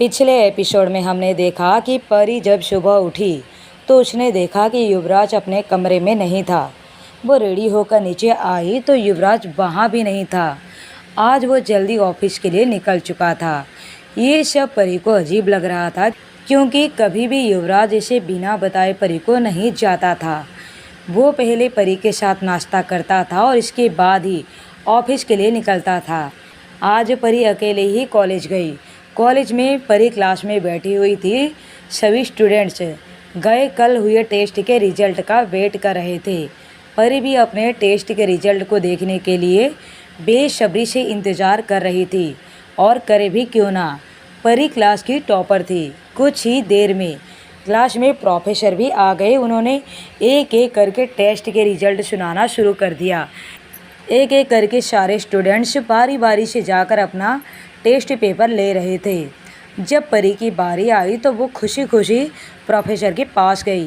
पिछले एपिसोड में हमने देखा कि परी जब सुबह उठी तो उसने देखा कि युवराज अपने कमरे में नहीं था। वो रेडी होकर नीचे आई तो युवराज वहाँ भी नहीं था। आज वो जल्दी ऑफिस के लिए निकल चुका था। ये सब परी को अजीब लग रहा था क्योंकि कभी भी युवराज इसे बिना बताए परी को नहीं जाता था। वो पहले परी के साथ नाश्ता करता था और इसके बाद ही ऑफिस के लिए निकलता था। आज परी अकेले ही कॉलेज गई। कॉलेज में परी क्लास में बैठी हुई थी। सभी स्टूडेंट्स गए कल हुए टेस्ट के रिजल्ट का वेट कर रहे थे। परी भी अपने टेस्ट के रिजल्ट को देखने के लिए बेसब्री से इंतज़ार कर रही थी। और करे भी क्यों ना, परी क्लास की टॉपर थी। कुछ ही देर में क्लास में प्रोफेसर भी आ गए। उन्होंने एक एक करके टेस्ट के रिजल्ट सुनाना शुरू कर दिया। एक एक करके सारे स्टूडेंट्स बारी बारी से जाकर अपना टेस्ट पेपर ले रहे थे। जब परी की बारी आई तो वो खुशी खुशी प्रोफेसर के पास गई।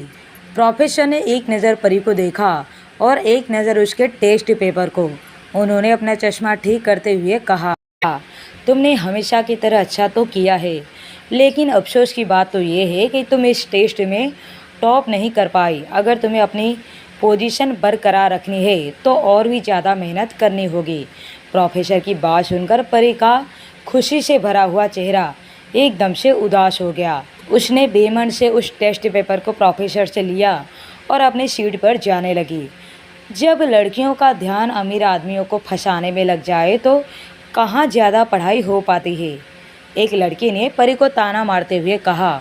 प्रोफेसर ने एक नज़र परी को देखा और एक नज़र उसके टेस्ट पेपर को। उन्होंने अपना चश्मा ठीक करते हुए कहा, तुमने हमेशा की तरह अच्छा तो किया है, लेकिन अफसोस की बात तो ये है कि तुम इस टेस्ट में टॉप नहीं कर पाई। अगर तुम्हें अपनी पोजीशन बरकरार रखनी है तो और भी ज़्यादा मेहनत करनी होगी। प्रोफेसर की बात सुनकर परी का खुशी से भरा हुआ चेहरा एकदम से उदास हो गया। उसने बेमन से उस टेस्ट पेपर को प्रोफेसर से लिया और अपनी सीट पर जाने लगी। जब लड़कियों का ध्यान अमीर आदमियों को फंसाने में लग जाए तो कहाँ ज़्यादा पढ़ाई हो पाती है। एक लड़की ने परी को ताना मारते हुए कहा।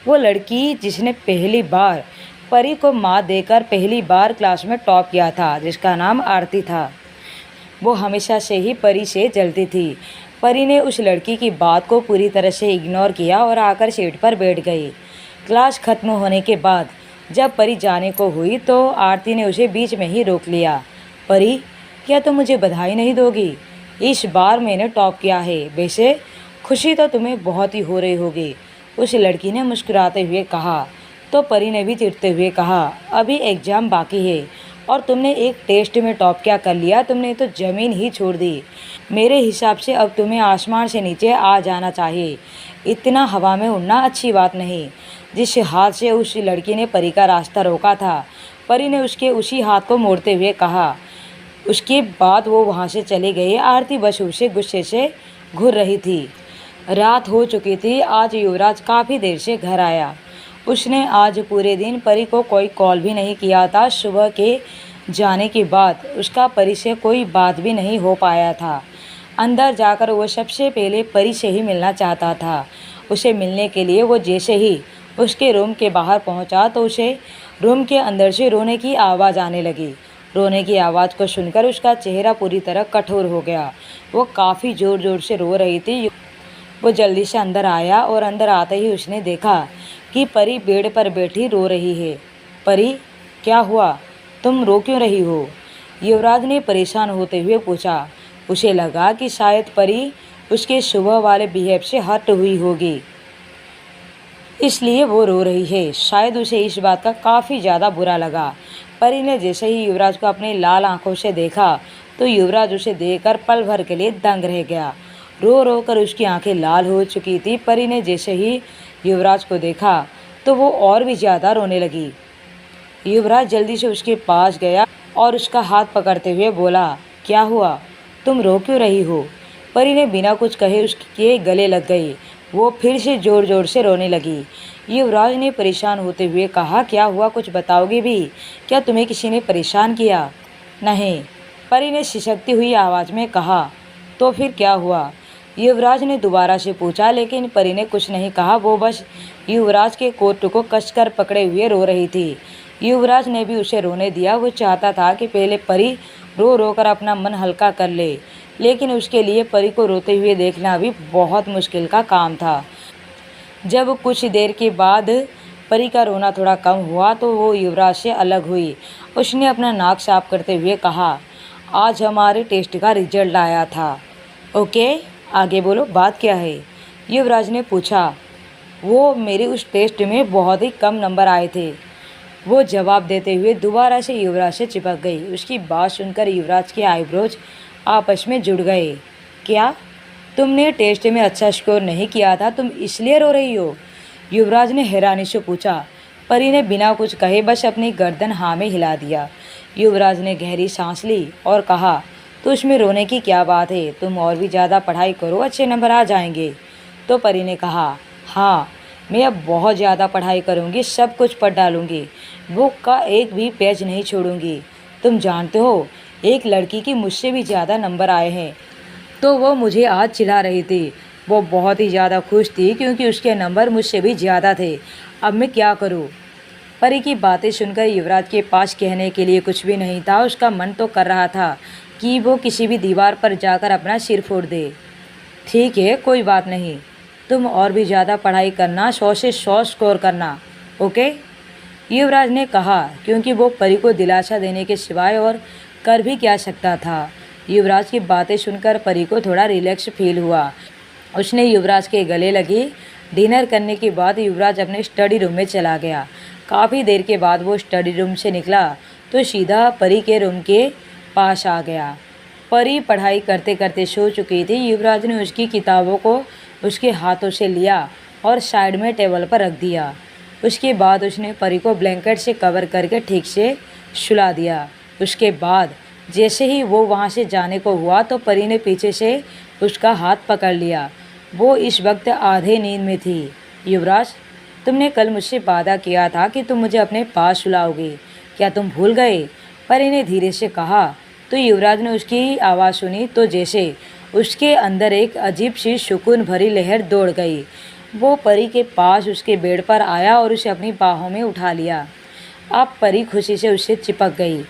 वो लड़की जिसने पहली बार परी को मात देकर पहली बार क्लास में टॉप किया था, जिसका नाम आरती था। वो हमेशा से ही परी से जलती थी। परी ने उस लड़की की बात को पूरी तरह से इग्नोर किया और आकर सीट पर बैठ गई। क्लास खत्म होने के बाद जब परी जाने को हुई तो आरती ने उसे बीच में ही रोक लिया। परी, क्या तुम मुझे बधाई नहीं दोगी? इस बार मैंने टॉप किया है। वैसे खुशी तो तुम्हें बहुत ही हो रही होगी, उस लड़की ने मुस्कुराते हुए कहा। तो परी ने भी चिढ़ते हुए कहा, अभी एग्ज़ाम बाकी है और तुमने एक टेस्ट में टॉप क्या कर लिया? तुमने तो ज़मीन ही छोड़ दी। मेरे हिसाब से अब तुम्हें आसमान से नीचे आ जाना चाहिए। इतना हवा में उड़ना अच्छी बात नहीं। जिस हाथ से उस लड़की ने परी का रास्ता रोका था, परी ने उसके उसी हाथ को मोड़ते हुए कहा। उसके बाद वो वहाँ से चले गए। आरती बस उसे गुस्से से घूर रही थी। रात हो चुकी थी। आज युवराज काफ़ी देर से घर आया। उसने आज पूरे दिन परी को कोई कॉल भी नहीं किया था। सुबह के जाने के बाद उसका परी से कोई बात भी नहीं हो पाया था। अंदर जाकर वो सबसे पहले परी से ही मिलना चाहता था। उसे मिलने के लिए वो जैसे ही उसके रूम के बाहर पहुंचा तो उसे रूम के अंदर से रोने की आवाज़ आने लगी। रोने की आवाज़ को सुनकर उसका चेहरा पूरी तरह कठोर हो गया। वो काफ़ी ज़ोर ज़ोर से रो रही थी। वो जल्दी से अंदर आया और अंदर आते ही उसने देखा कि परी बेड पर बैठी रो रही है। परी, क्या हुआ? तुम रो क्यों रही हो? युवराज ने परेशान होते हुए पूछा। उसे लगा कि शायद परी उसके सुबह वाले बिहेव से हर्ट हुई होगी, इसलिए वो रो रही है। शायद उसे इस बात का काफ़ी ज़्यादा बुरा लगा। परी ने जैसे ही युवराज को अपनी लाल आंखों से देखा तो युवराज उसे देखकर पल भर के लिए दंग रह गया। रो रो कर उसकी आंखें लाल हो चुकी थी। परी ने जैसे ही युवराज को देखा तो वो और भी ज़्यादा रोने लगी। युवराज जल्दी से उसके पास गया और उसका हाथ पकड़ते हुए बोला, क्या हुआ? तुम रो क्यों रही हो? परी ने बिना कुछ कहे उसके गले लग गई। वो फिर से ज़ोर ज़ोर से रोने लगी। युवराज ने परेशान होते हुए कहा, क्या हुआ? कुछ बताओगे भी? क्या तुम्हें किसी ने परेशान किया? नहीं, परी ने सिसकती हुई आवाज़ में कहा। तो फिर क्या हुआ? युवराज ने दोबारा से पूछा, लेकिन परी ने कुछ नहीं कहा। वो बस युवराज के कोट को कसकर पकड़े हुए रो रही थी। युवराज ने भी उसे रोने दिया। वो चाहता था कि पहले परी रो रो कर अपना मन हल्का कर ले, लेकिन उसके लिए परी को रोते हुए देखना भी बहुत मुश्किल का काम था। जब कुछ देर के बाद परी का रोना थोड़ा कम हुआ तो वो युवराज से अलग हुई। उसने अपना नाक साफ करते हुए कहा, आज हमारे टेस्ट का रिजल्ट आया था। ओके, आगे बोलो, बात क्या है? युवराज ने पूछा। वो मेरे उस टेस्ट में बहुत ही कम नंबर आए थे, वो जवाब देते हुए दोबारा से युवराज से चिपक गई। उसकी बात सुनकर युवराज के आईब्रोज आपस में जुड़ गए। क्या? तुमने टेस्ट में अच्छा स्कोर नहीं किया था, तुम इसलिए रो रही हो? युवराज ने हैरानी से पूछा। परी ने बिना कुछ कहे बस अपनी गर्दन हाँ में हिला दिया। युवराज ने गहरी सांस ली और कहा, तो उसमें रोने की क्या बात है, तुम और भी ज़्यादा पढ़ाई करो, अच्छे नंबर आ जाएंगे। तो परी ने कहा, हाँ मैं अब बहुत ज़्यादा पढ़ाई करूँगी, सब कुछ पढ़ डालूँगी, बुक का एक भी पेज नहीं छोड़ूंगी। तुम जानते हो, एक लड़की की मुझसे भी ज़्यादा नंबर आए हैं, तो वो मुझे आज चिढ़ा रही थी। वो बहुत ही ज़्यादा खुश थी क्योंकि उसके नंबर मुझसे भी ज़्यादा थे। अब मैं क्या करूँ? परी की बातें सुनकर युवराज के पास कहने के लिए कुछ भी नहीं था। उसका मन तो कर रहा था कि वो किसी भी दीवार पर जाकर अपना सिर फोड़ दे। ठीक है, कोई बात नहीं, तुम और भी ज़्यादा पढ़ाई करना, 100 से 100 स्कोर करना, ओके? युवराज ने कहा, क्योंकि वो परी को दिलासा देने के सिवाय और कर भी क्या सकता था। युवराज की बातें सुनकर परी को थोड़ा रिलैक्स फील हुआ। उसने युवराज के गले लगी। डिनर करने के बाद युवराज अपने स्टडी रूम में चला गया। काफ़ी देर के बाद वो स्टडी रूम से निकला तो सीधा परी के रूम के पास आ गया। परी पढ़ाई करते करते सो चुकी थी। युवराज ने उसकी किताबों को उसके हाथों से लिया और साइड में टेबल पर रख दिया। उसके बाद उसने परी को ब्लैंकेट से कवर करके ठीक से सुला दिया। उसके बाद जैसे ही वो वहाँ से जाने को हुआ तो परी ने पीछे से उसका हाथ पकड़ लिया। वो इस वक्त आधे नींद में थी। युवराज, तुमने कल मुझसे वादा किया था कि तुम मुझे अपने पास सुलाओगे, क्या तुम भूल गए? परी ने धीरे से कहा। तो युवराज ने उसकी आवाज़ सुनी तो जैसे उसके अंदर एक अजीब सी सुकून भरी लहर दौड़ गई। वो परी के पास उसके बेड पर आया और उसे अपनी बाहों में उठा लिया। अब परी खुशी से उससे चिपक गई।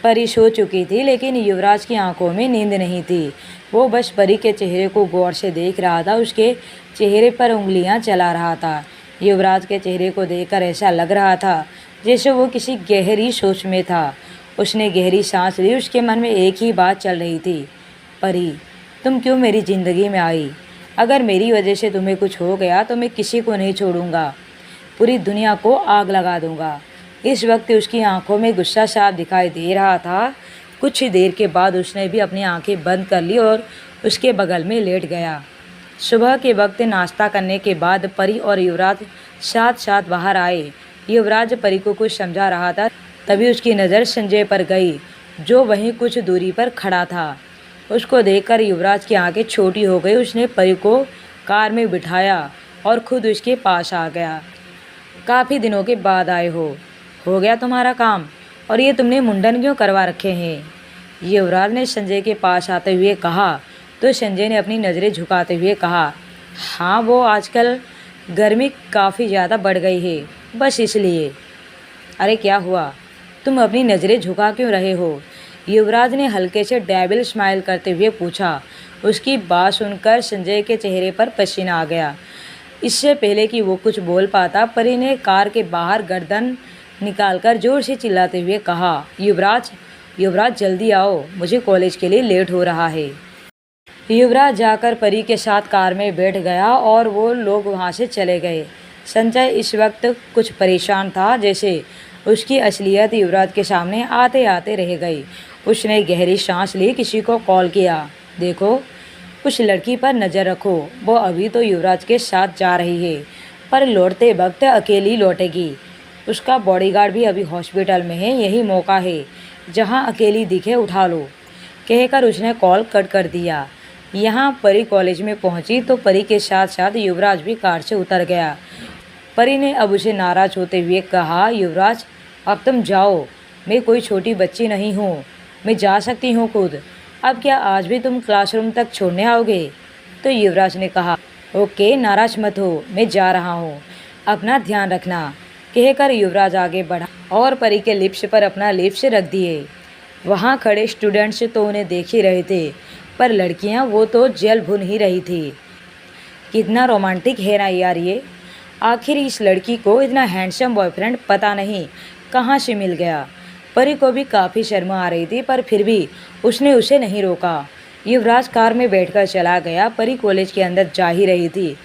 परी सो चुकी थी लेकिन युवराज की आंखों में नींद नहीं थी। वो बस परी के चेहरे को गौर से देख रहा था। उसके चेहरे पर उंगलियां चला रहा था। युवराज के चेहरे को देखकर ऐसा लग रहा था जैसे वो किसी गहरी सोच में था। उसने गहरी सांस ली। उसके मन में एक ही बात चल रही थी, परी, तुम क्यों मेरी ज़िंदगी में आई? अगर मेरी वजह से तुम्हें कुछ हो गया तो मैं किसी को नहीं छोड़ूंगा, पूरी दुनिया को आग लगा दूंगा। इस वक्त उसकी आंखों में गुस्सा साफ दिखाई दे रहा था। कुछ ही देर के बाद उसने भी अपनी आंखें बंद कर ली और उसके बगल में लेट गया। सुबह के वक्त नाश्ता करने के बाद परी और युवराज साथ साथ बाहर आए। युवराज परी को कुछ समझा रहा था, तभी उसकी नज़र संजय पर गई जो वहीं कुछ दूरी पर खड़ा था। उसको देखकर युवराज की आंखें छोटी हो गई। उसने परी को कार में बिठाया और खुद उसके पास आ गया। काफ़ी दिनों के बाद आए हो गया तुम्हारा काम? और ये तुमने मुंडन क्यों करवा रखे हैं? युवराज ने संजय के पास आते हुए कहा। तो संजय ने अपनी नज़रें झुकाते हुए कहा, हाँ वो आजकल गर्मी काफ़ी ज़्यादा बढ़ गई है, बस इसलिए। अरे क्या हुआ, तुम अपनी नज़रें झुका क्यों रहे हो? युवराज ने हल्के से डेविल स्माइल करते हुए पूछा। उसकी बात सुनकर संजय के चेहरे पर पसीना आ गया। इससे पहले कि वो कुछ बोल पाता, परी ने कार के बाहर गर्दन निकालकर जोर से चिल्लाते हुए कहा, युवराज, युवराज जल्दी आओ, मुझे कॉलेज के लिए लेट हो रहा है। युवराज जाकर परी के साथ कार में बैठ गया और वो लोग वहाँ से चले गए। संजय इस वक्त कुछ परेशान था, जैसे उसकी असलियत युवराज के सामने आते आते रह गई। उसने गहरी सांस ली, किसी को कॉल किया। देखो, उस लड़की पर नज़र रखो, वो अभी तो युवराज के साथ जा रही है, पर लौटते वक्त अकेली लौटेगी। उसका बॉडीगार्ड भी अभी हॉस्पिटल में है, यही मौका है, जहां अकेली दिखे उठा लो, कहकर उसने कॉल कट कर दिया। यहाँ परी कॉलेज में पहुंची तो परी के साथ साथ युवराज भी कार से उतर गया। परी ने अब उसे नाराज होते हुए कहा, युवराज अब तुम जाओ, मैं कोई छोटी बच्ची नहीं हूँ, मैं जा सकती हूँ खुद। अब क्या आज भी तुम क्लासरूम तक छोड़ने आओगे? तो युवराज ने कहा, ओके, नाराज मत हो, मैं जा रहा हूँ, अपना ध्यान रखना, कहकर युवराज आगे बढ़ा और परी के लिप्स पर अपना लिप्स रख दिए। वहाँ खड़े स्टूडेंट्स तो उन्हें देख ही रहे थे, पर लड़कियाँ वो तो जेल भुन ही रही थी। कितना रोमांटिक है ना यार ये। आखिर इस लड़की को इतना हैंडसम बॉयफ्रेंड पता नहीं कहाँ से मिल गया। परी को भी काफ़ी शर्म आ रही थी, पर फिर भी उसने उसे नहीं रोका। युवराज कार में बैठकर चला गया। परी कॉलेज के अंदर जा ही रही थी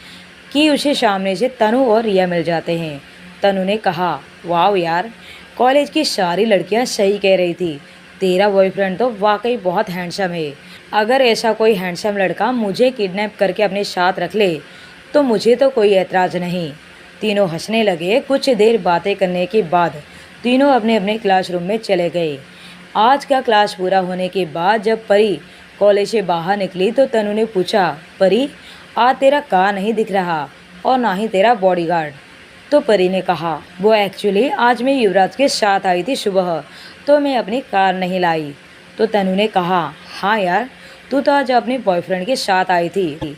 कि उसे सामने से तनु और रिया मिल जाते हैं। तनु ने कहा, वाह यार, कॉलेज की सारी लड़कियां सही कह रही थी, तेरा बॉयफ्रेंड तो वाकई बहुत हैंडसम है। अगर ऐसा कोई हैंडसम लड़का मुझे किडनैप करके अपने साथ रख ले तो मुझे तो कोई ऐतराज़ नहीं। तीनों हंसने लगे। कुछ देर बातें करने के बाद तीनों अपने अपने क्लासरूम में चले गए। आज का क्लास पूरा होने के बाद जब परी कॉलेज से बाहर निकली तो तनु ने पूछा, परी आज तेरा कार नहीं दिख रहा और ना ही तेरा बॉडीगार्ड। तो परी ने कहा, वो एक्चुअली आज मैं युवराज के साथ आई थी सुबह, तो मैं अपनी कार नहीं लाई। तो तनु ने कहा, हाँ यार, तू तो आज अपने बॉयफ्रेंड के साथ आई थी,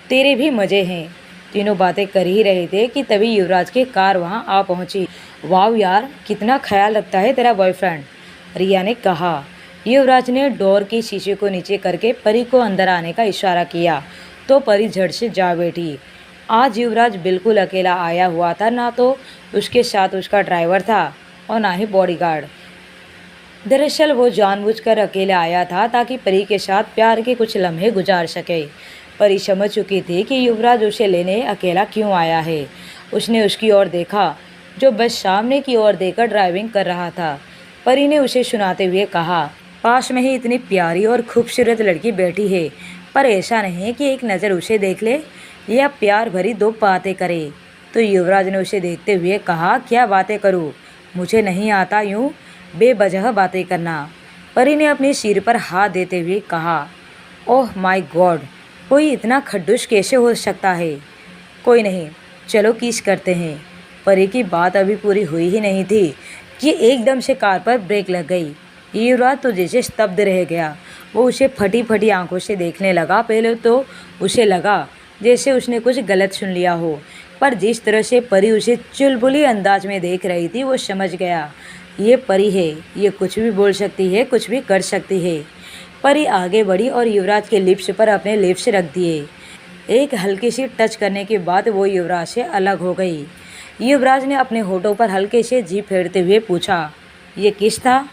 तेरे भी मज़े हैं। तीनों बातें कर ही रहे थे कि तभी युवराज की कार वहाँ आ पहुँची। वाह यार, कितना ख्याल रखता है तेरा बॉयफ्रेंड, रिया ने कहा। युवराज ने डोर की शीशे को नीचे करके परी को अंदर आने का इशारा किया तो परी झट से जा बैठी। आज युवराज बिल्कुल अकेला आया हुआ था, ना तो उसके साथ उसका ड्राइवर था और ना ही बॉडीगार्ड। दरअसल वो जानबूझकर अकेला आया था ताकि परी के साथ प्यार के कुछ लम्हे गुजार सके। परी समझ चुकी थी कि युवराज उसे लेने अकेला क्यों आया है। उसने उसकी ओर देखा जो बस सामने की ओर देखकर ड्राइविंग कर रहा था। परी ने उसे सुनाते हुए कहा, पास में ही इतनी प्यारी और खूबसूरत लड़की बैठी है, पर ऐसा नहीं कि एक नज़र उसे देख ले या प्यार भरी दो बातें करे। तो युवराज ने उसे देखते हुए कहा, क्या बातें करूं, मुझे नहीं आता यूं बेवजह बातें करना। परी ने अपने सिर पर हाथ देते हुए कहा, ओह माय गॉड, कोई इतना खड्डूस कैसे हो सकता है। कोई नहीं, चलो किस करते हैं। परी की बात अभी पूरी हुई ही नहीं थी कि एकदम से कार पर ब्रेक लग गई। युवराज तो जैसे स्तब्ध रह गया। वो उसे फटी फटी आंखों से देखने लगा। पहले तो उसे लगा जैसे उसने कुछ गलत सुन लिया हो, पर जिस तरह से परी उसे चुलबुली अंदाज में देख रही थी वो समझ गया, ये परी है, ये कुछ भी बोल सकती है, कुछ भी कर सकती है। परी आगे बढ़ी और युवराज के लिप्स पर अपने लिप्स रख दिए। एक हल्की सी टच करने के बाद वो युवराज से अलग हो गई। युवराज ने अपने होठों पर हल्के से जीभ फेरते हुए पूछा, ये किस था?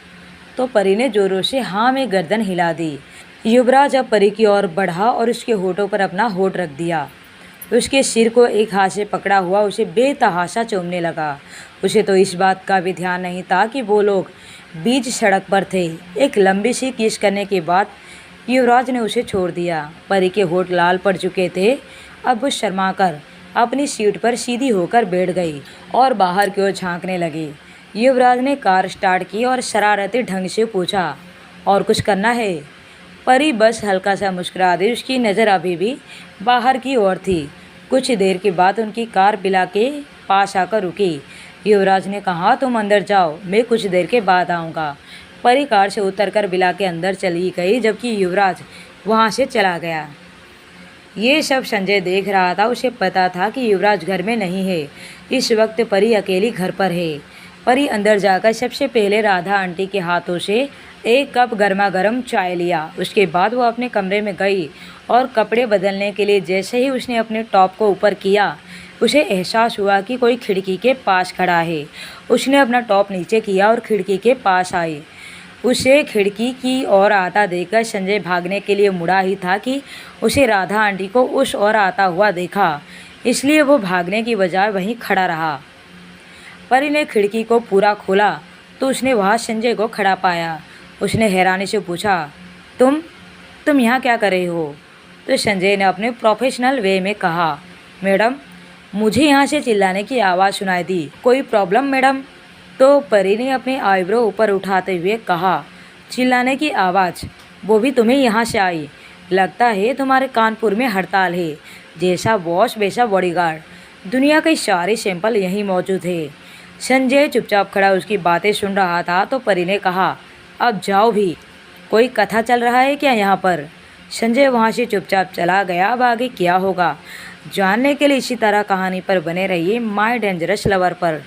तो परी ने जोरों से हाँ में गर्दन हिला दी। युवराज अब परी की ओर बढ़ा और उसके होठों पर अपना होठ रख दिया। उसके सिर को एक हाथ से पकड़ा हुआ उसे बेतहाशा चूमने लगा। उसे तो इस बात का भी ध्यान नहीं था कि वो लोग बीच सड़क पर थे। एक लंबी सी किस करने के बाद युवराज ने उसे छोड़ दिया। परी के होठ लाल पड़ चुके थे। अब वो शर्माकर अपनी सीट पर सीधी होकर बैठ गई और बाहर की ओर झांकने लगी। युवराज ने कार स्टार्ट की और शरारती ढंग से पूछा, और कुछ करना है? परी बस हल्का सा मुस्कुरा दी। उसकी नज़र अभी भी बाहर की ओर थी। कुछ देर के बाद उनकी कार बिला के पास आकर रुकी। युवराज ने कहा, तुम अंदर जाओ, मैं कुछ देर के बाद आऊँगा। परी कार से उतरकर बिला के अंदर चली गई, जबकि युवराज वहाँ से चला गया। ये सब संजय देख रहा था। उसे पता था कि युवराज घर में नहीं है। इस वक्त परी अकेली घर पर है। परी अंदर जाकर सबसे पहले राधा आंटी के हाथों से एक कप गर्मा गर्म चाय लिया। उसके बाद वो अपने कमरे में गई और कपड़े बदलने के लिए जैसे ही उसने अपने टॉप को ऊपर किया, उसे एहसास हुआ कि कोई खिड़की के पास खड़ा है। उसने अपना टॉप नीचे किया और खिड़की के पास आई। उसे खिड़की की ओर आता देखकर संजय भागने के लिए मुड़ा ही था कि उसे राधा आंटी को उस ओर आता हुआ देखा, इसलिए वो भागने की बजाय वहीं खड़ा रहा। परी ने खिड़की को पूरा खोला तो उसने वहाँ संजय को खड़ा पाया। उसने हैरानी से पूछा, तुम यहाँ क्या कर रहे हो? तो संजय ने अपने प्रोफेशनल वे में कहा, मैडम, मुझे यहाँ से चिल्लाने की आवाज़ सुनाई दी, कोई प्रॉब्लम मैडम? तो परी ने अपने आईब्रो ऊपर उठाते हुए कहा, चिल्लाने की आवाज़, वो भी तुम्हें यहाँ से आई? लगता है तुम्हारे कानपुर में हड़ताल है। जैसा बॉस वैसा बॉडीगार्ड। दुनिया के सारे सैंपल यहीं मौजूद है। संजय चुपचाप खड़ा उसकी बातें सुन रहा था। तो परी ने कहा, अब जाओ भी, कोई कथा चल रहा है क्या यहाँ पर? संजय वहाँ से चुपचाप चला गया। अब आगे क्या होगा जानने के लिए इसी तरह कहानी पर बने रहिए माय डेंजरस लवर पर।